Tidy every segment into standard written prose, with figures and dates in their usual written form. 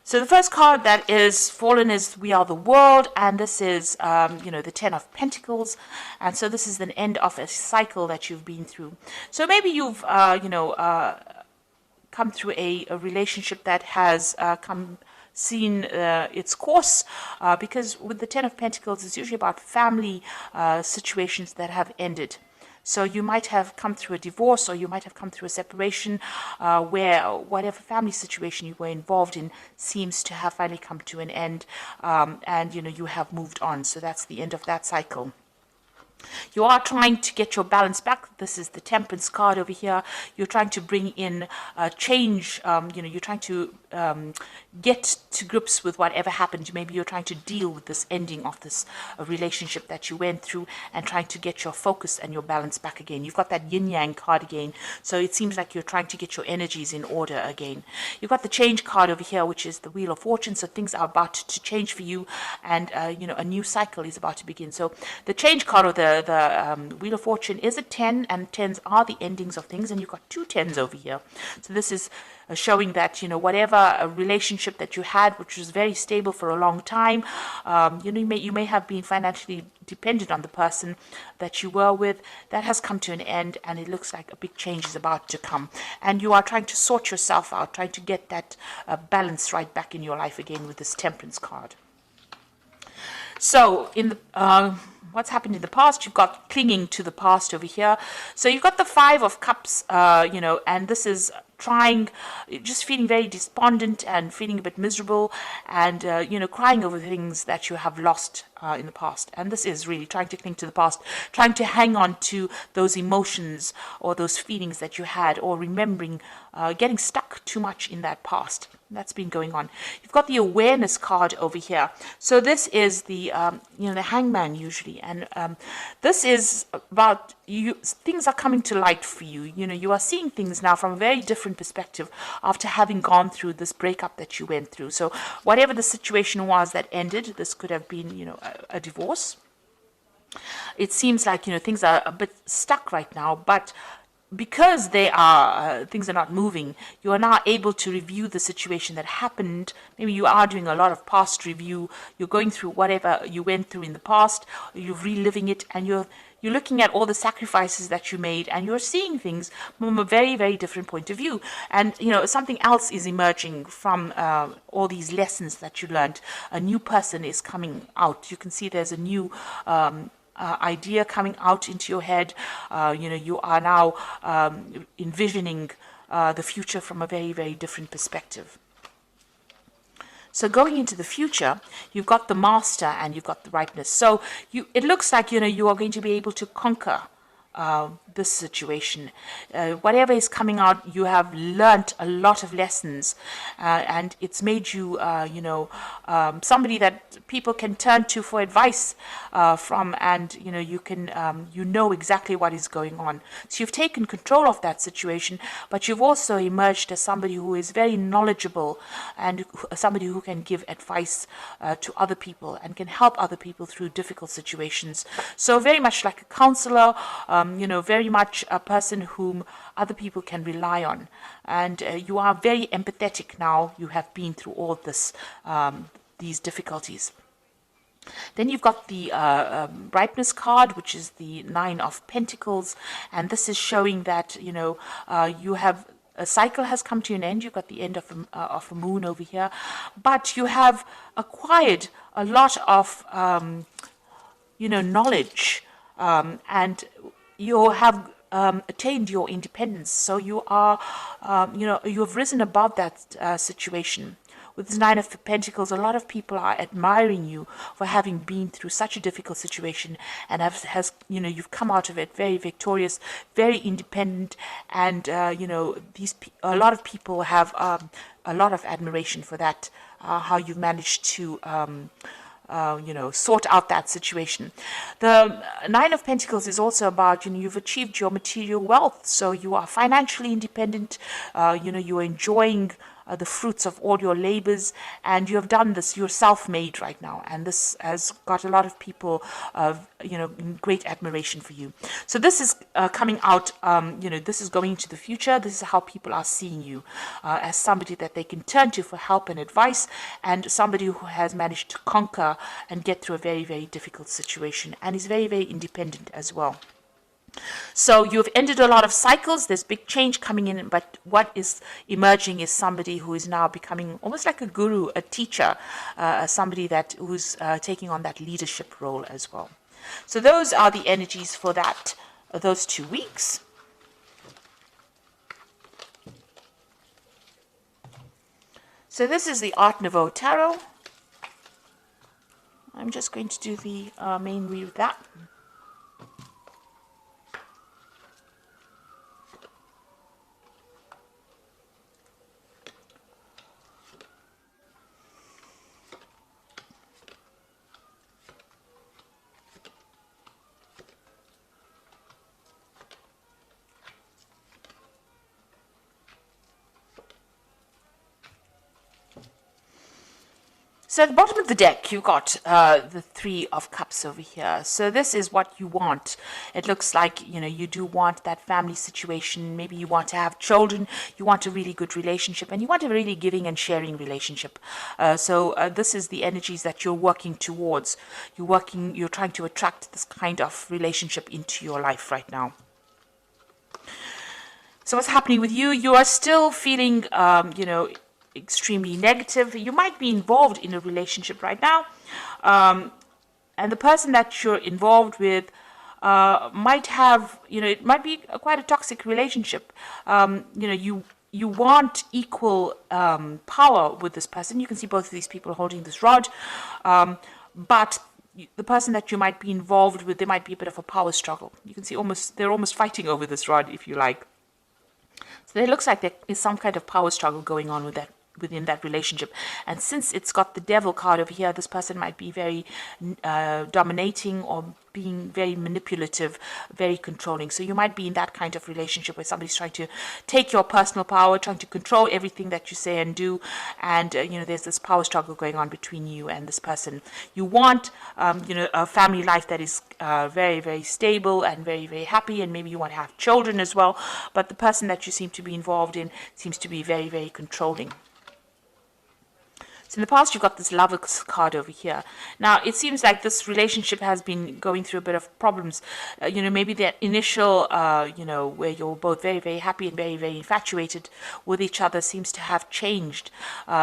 So the first card that is fallen is We Are the World, and this is, the Ten of Pentacles, and so this is the end of a cycle that you've been through. So maybe you've, come through a relationship that has seen its course, because with the Ten of Pentacles, it's usually about family situations that have ended. So you might have come through a divorce, or you might have come through a separation, where whatever family situation you were involved in seems to have finally come to an end, and you have moved on. So that's the end of that cycle. You are trying to get your balance back. This is the Temperance card over here. You're trying to bring in change. You're trying to get to grips with whatever happened. Maybe you're trying to deal with this ending of this relationship that you went through, and trying to get your focus and your balance back again. You've got that yin yang card again. So it seems like you're trying to get your energies in order again. You've got the Change card over here, which is the Wheel of Fortune. So things are about to change for you, and a new cycle is about to begin. So the Change card, or the Wheel of Fortune, is a 10, and 10s are the endings of things, and you've got 2 10s over here. So this is showing that whatever a relationship that you had, which was very stable for a long time, you may have been financially dependent on the person that you were with, that has come to an end, and it looks like a big change is about to come, and you are trying to sort yourself out, trying to get that balance right back in your life again with this Temperance card. So in the what's happened in the past, you've got clinging to the past over here. So you've got the Five of Cups, and this is just feeling very despondent and feeling a bit miserable, and crying over things that you have lost in the past. And this is really trying to cling to the past, trying to hang on to those emotions or those feelings that you had, or remembering, getting stuck too much in that past. That's been going on. You've got the Awareness card over here. So this is the the Hangman usually, and this is about things are coming to light for you. You are seeing things now from a very different perspective after having gone through this breakup that you went through. So whatever the situation was that ended, this could have been a divorce. It seems like things are a bit stuck right now, but because things are not moving, you are now able to review the situation that happened. Maybe you are doing a lot of past review. You're going through whatever you went through in the past. You're reliving it, and you're looking at all the sacrifices that you made, and you're seeing things from a very, very different point of view. And something else is emerging from all these lessons that you learned. A new person is coming out. You can see there's a new idea coming out into your head. You are now envisioning the future from a very, very different perspective. So going into the future, you've got the Master and you've got the Ripeness. So it looks like you are going to be able to conquer this situation. Whatever is coming out, you have learnt a lot of lessons, and it's made you, somebody that people can turn to for advice from, and you can, exactly what is going on. So you've taken control of that situation, but you've also emerged as somebody who is very knowledgeable, and somebody who can give advice to other people and can help other people through difficult situations. So very much like a counselor, very much a person whom other people can rely on. And you are very empathetic now. You have been through all this, these difficulties. Then you've got the Ripeness card, which is the Nine of Pentacles. And this is showing that, you have a cycle has come to an end. You've got the end of a moon over here. But you have acquired a lot of, knowledge, and you have attained your independence. So you are, you have risen above that situation. With this Nine of Pentacles, a lot of people are admiring you for having been through such a difficult situation, and you've come out of it very victorious, very independent, and a lot of people have a lot of admiration for that. How you've managed to sort out that situation. The Nine of Pentacles is also about, you've achieved your material wealth. So you are financially independent, you are enjoying the fruits of all your labors, and you have done this. You're self-made right now, and this has got a lot of people, in great admiration for you. So this is coming out. This is going into the future. This is how people are seeing you, as somebody that they can turn to for help and advice, and somebody who has managed to conquer and get through a very, very difficult situation, and is very, very independent as well. So you've ended a lot of cycles. There's big change coming in, but what is emerging is somebody who is now becoming almost like a guru, a teacher, somebody who's taking on that leadership role as well. So those are the energies for those 2 weeks. So this is the Art Nouveau Tarot. I'm just going to do the main read of that. So at the bottom of the deck, you've got the Three of Cups over here. So this is what you want. It looks like, you do want that family situation. Maybe you want to have children. You want a really good relationship. And you want a really giving and sharing relationship. So this is the energies that you're working towards. You're trying to attract this kind of relationship into your life right now. So what's happening with you? You are still feeling, extremely negative. You might be involved in a relationship right now, and the person that you're involved with might have, it might be quite a toxic relationship. You want equal power with this person. You can see both of these people holding this rod, but the person that you might be involved with, there might be a bit of a power struggle. You can see they're almost fighting over this rod, if you like. So it looks like there is some kind of power struggle going on within that relationship. And since it's got the Devil card over here, this person might be very dominating or being very manipulative, very controlling. So you might be in that kind of relationship where somebody's trying to take your personal power, trying to control everything that you say and do. And, there's this power struggle going on between you and this person. You want, a family life that is very, very stable and very, very happy. And maybe you want to have children as well. But the person that you seem to be involved in seems to be very, very controlling. So in the past, you've got this Lover's card over here. Now, it seems like this relationship has been going through a bit of problems. Maybe the initial, where you're both very, very happy and very, very infatuated with each other seems to have changed.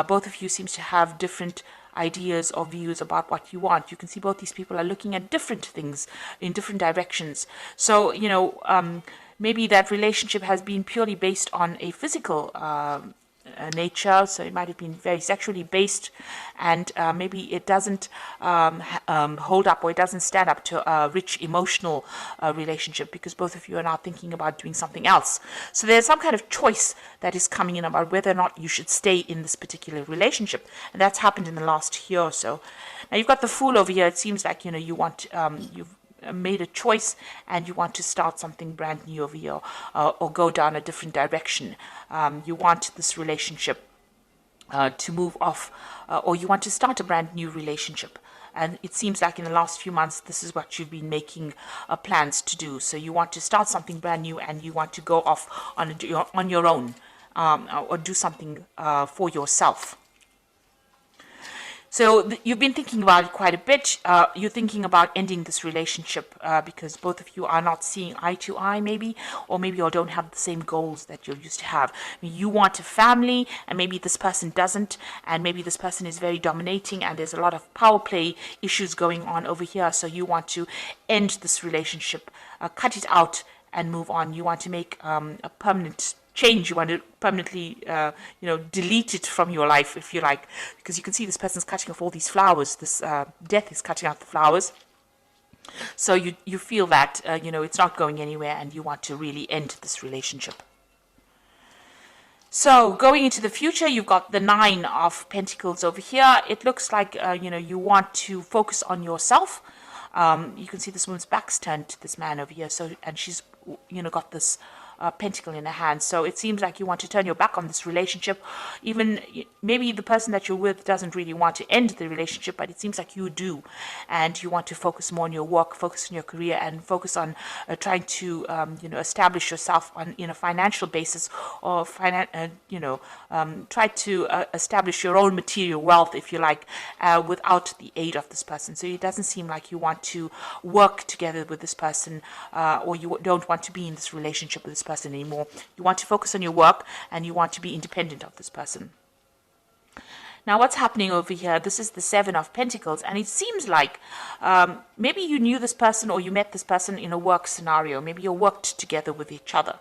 Both of you seems to have different ideas or views about what you want. You can see both these people are looking at different things in different directions. So, maybe that relationship has been purely based on a physical nature, so it might have been very sexually based, and maybe it doesn't hold up, or it doesn't stand up to a rich emotional relationship, because both of you are now thinking about doing something else. So there's some kind of choice that is coming in about whether or not you should stay in this particular relationship, and that's happened in the last year or so. Now you've got the Fool over here. It seems like you want you've made a choice and you want to start something brand new over here, or go down a different direction. You want this relationship to move off, or you want to start a brand new relationship. And it seems like in the last few months, this is what you've been making plans to do. So you want to start something brand new, and you want to go off on your own, or do something for yourself. So you've been thinking about it quite a bit. You're thinking about ending this relationship because both of you are not seeing eye to eye, maybe, or maybe you don't have the same goals that you used to have. I mean, you want a family, and maybe this person doesn't, and maybe this person is very dominating, and there's a lot of power play issues going on over here. So you want to end this relationship, cut it out, and move on. You want to make a permanent change. You want to permanently, delete it from your life, if you like, because you can see this person's cutting off all these flowers. This death is cutting out the flowers. So you feel that, it's not going anywhere, and you want to really end this relationship. So going into the future, you've got the Nine of Pentacles over here. It looks like, you want to focus on yourself. You can see this woman's back's turned to this man over here. So, and she's, got this pentacle in a hand. So it seems like you want to turn your back on this relationship. Even maybe the person that you're with doesn't really want to end the relationship, but it seems like you do, and you want to focus more on your work, focus on your career, and focus on trying to establish yourself on in a financial basis, or try to establish your own material wealth, if you like, without the aid of this person. So it doesn't seem like you want to work together with this person, or you don't want to be in this relationship with this person anymore. You want to focus on your work, and you want to be independent of this person. Now, what's happening over here? This is the Seven of Pentacles, and it seems like maybe you knew this person, or you met this person in a work scenario. Maybe you worked together with each other.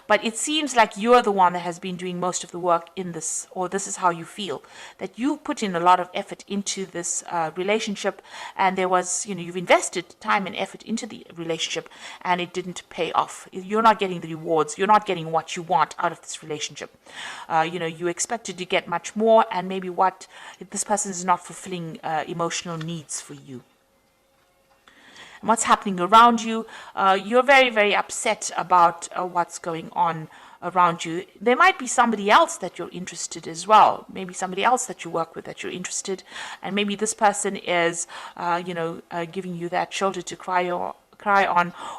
But it seems like you're the one that has been doing most of the work in this, or this is how you feel, that you put in a lot of effort into this relationship, and there was, you've invested time and effort into the relationship, and it didn't pay off. You're not getting the rewards. You're not getting what you want out of this relationship. You expected to get much more, and maybe this person is not fulfilling emotional needs for you. And what's happening around you? You're very, very upset about what's going on around you. There might be somebody else that you're interested as well. Maybe somebody else that you work with that you're interested, and maybe this person is, giving you that shoulder to cry on,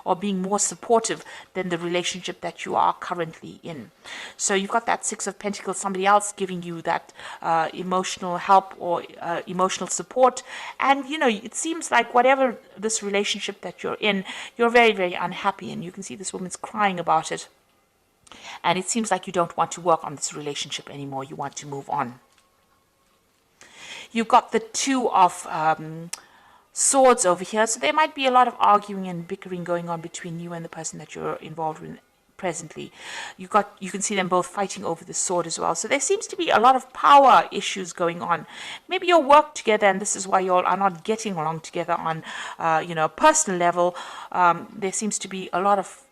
or being more supportive than the relationship that you are currently in. So you've got that Six of Pentacles, somebody else giving you that emotional help or emotional support. And it seems like whatever this relationship that you're in, you're very, very unhappy, and you can see this woman's crying about it. And it seems like you don't want to work on this relationship anymore. You want to move on. You've got the Two of Swords over here, so there might be a lot of arguing and bickering going on between you and the person that you're involved with presently. You can see them both fighting over the sword as well. So there seems to be a lot of power issues going on. Maybe you'll work together, and this is why you all are not getting along together on a personal level. There seems to be a lot of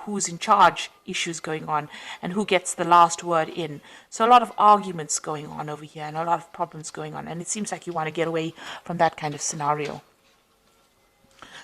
who's in charge issues going on, and who gets the last word in. So a lot of arguments going on over here, and a lot of problems going on, and it seems like you want to get away from that kind of scenario.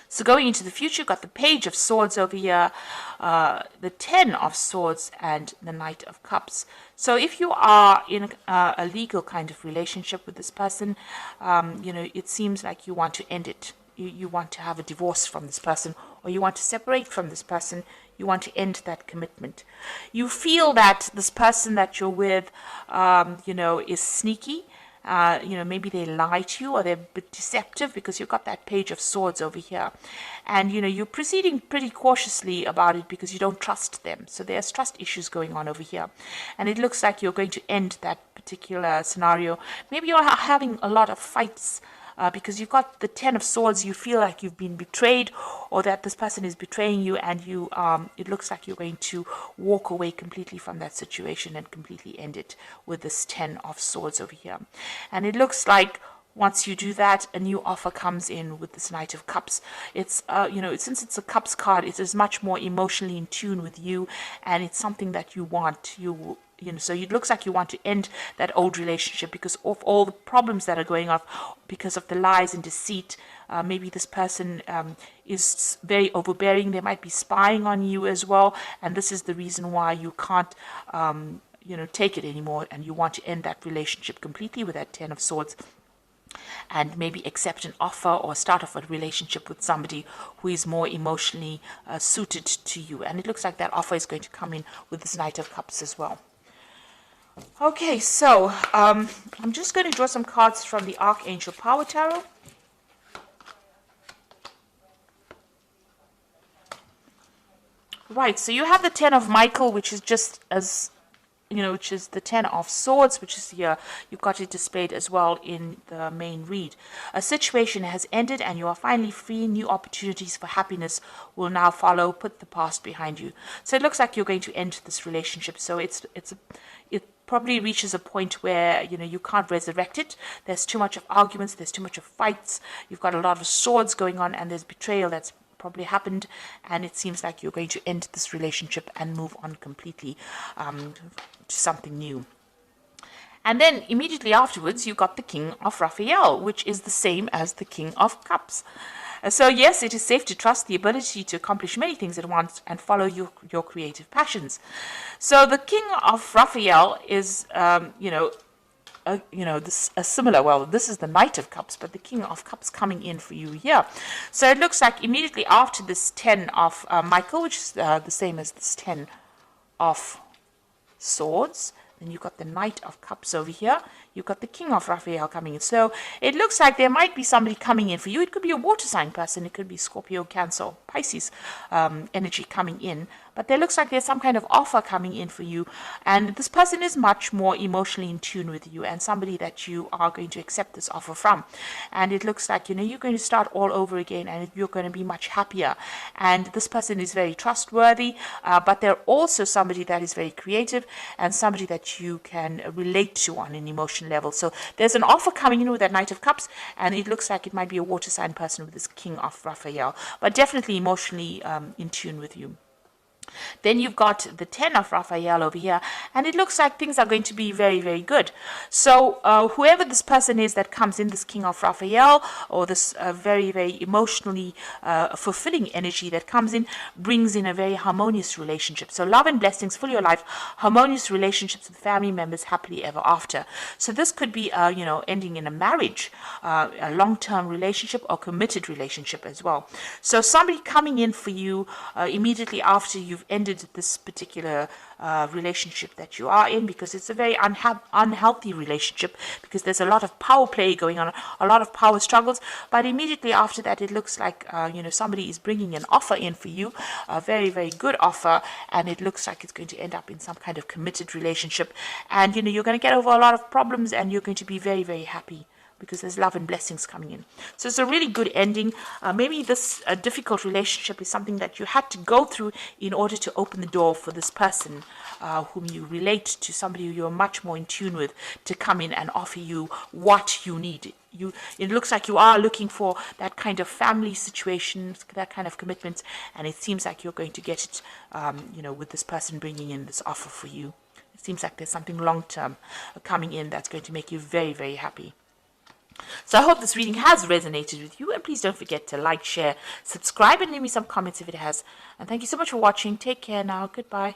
So going into the future, you've got the Page of Swords over here, the Ten of Swords, and the Knight of Cups. So if you are in a legal kind of relationship with this person, it seems like you want to end it. You want to have a divorce from this person, or you want to separate from this person. You want to end that commitment. You feel that this person that you're with, is sneaky. Maybe they lie to you, or they're a bit deceptive, because you've got that Page of Swords over here. And, you're proceeding pretty cautiously about it because you don't trust them. So there's trust issues going on over here. And it looks like you're going to end that particular scenario. Maybe you're having a lot of fights because you've got the Ten of Swords. You feel like you've been betrayed, or that this person is betraying you, and it looks like you're going to walk away completely from that situation and completely end it with this Ten of Swords over here. And it looks like once you do that, a new offer comes in with this Knight of Cups. It's since it's a Cups card, it is much more emotionally in tune with you, and it's something that you want. So it looks like you want to end that old relationship because of all the problems that are going on, because of the lies and deceit. Maybe this person is very overbearing. They might be spying on you as well, and this is the reason why you can't, take it anymore, and you want to end that relationship completely with that Ten of Swords. And maybe accept an offer or start off a relationship with somebody who is more emotionally suited to you. And it looks like that offer is going to come in with this Knight of Cups as well. Okay, so I'm just going to draw some cards from the Archangel Power Tarot. Right, so you have the Ten of Michael, which is just as, which is the Ten of Swords, which is here. You've got it displayed as well in the main read. A situation has ended and you are finally free. New opportunities for happiness will now follow. Put the past behind you. So it looks like you're going to end this relationship. So it probably reaches a point where, you can't resurrect it. There's too much of arguments. There's too much of fights. You've got a lot of swords going on, and there's betrayal that's probably happened, and it seems like you're going to end this relationship and move on completely to something new. And then immediately afterwards, you got the King of Raphael, which is the same as the King of Cups. So yes, it is safe to trust the ability to accomplish many things at once and follow your creative passions. So the King of Raphael is, this a similar. Well, this is the Knight of Cups, but the King of Cups coming in for you here. So it looks like immediately after this 10 of Michael, which is the same as this 10 of Swords. Then you've got the Knight of Cups over here. You've got the King of Raphael coming in. So it looks like there might be somebody coming in for you. It could be a water sign person. It could be Scorpio, Cancer, Pisces energy coming in. But there looks like there's some kind of offer coming in for you. And this person is much more emotionally in tune with you and somebody that you are going to accept this offer from. And it looks like, you're going to start all over again and you're going to be much happier. And this person is very trustworthy, but they're also somebody that is very creative and somebody that you can relate to on an emotional level. So there's an offer coming in with that Knight of Cups, and it looks like it might be a water sign person with this King of Raphael, but definitely emotionally in tune with you. Then you've got the 10 of Raphael over here, and it looks like things are going to be very, very good. So whoever this person is that comes in, this King of Raphael, or this very, very emotionally fulfilling energy that comes in, brings in a very harmonious relationship. So love and blessings for your life, harmonious relationships with family members, happily ever after. So this could be, ending in a marriage, a long-term relationship or committed relationship as well. So somebody coming in for you immediately after you've ended this particular relationship that you are in, because it's a very unhealthy relationship, because there's a lot of power play going on, a lot of power struggles. But immediately after that, it looks like somebody is bringing an offer in for you, a very, very good offer, and it looks like it's going to end up in some kind of committed relationship. And you're going to get over a lot of problems, and you're going to be very, very happy, because there's love and blessings coming in. So it's a really good ending. Maybe this difficult relationship is something that you had to go through in order to open the door for this person whom you relate to, somebody who you're much more in tune with, to come in and offer you what you need. It looks like you are looking for that kind of family situation, that kind of commitment, and it seems like you're going to get it, with this person bringing in this offer for you. It seems like there's something long-term coming in that's going to make you very, very happy. So I hope this reading has resonated with you, and please don't forget to like, share, subscribe, and leave me some comments if it has. And thank you so much for watching. Take care now. Goodbye.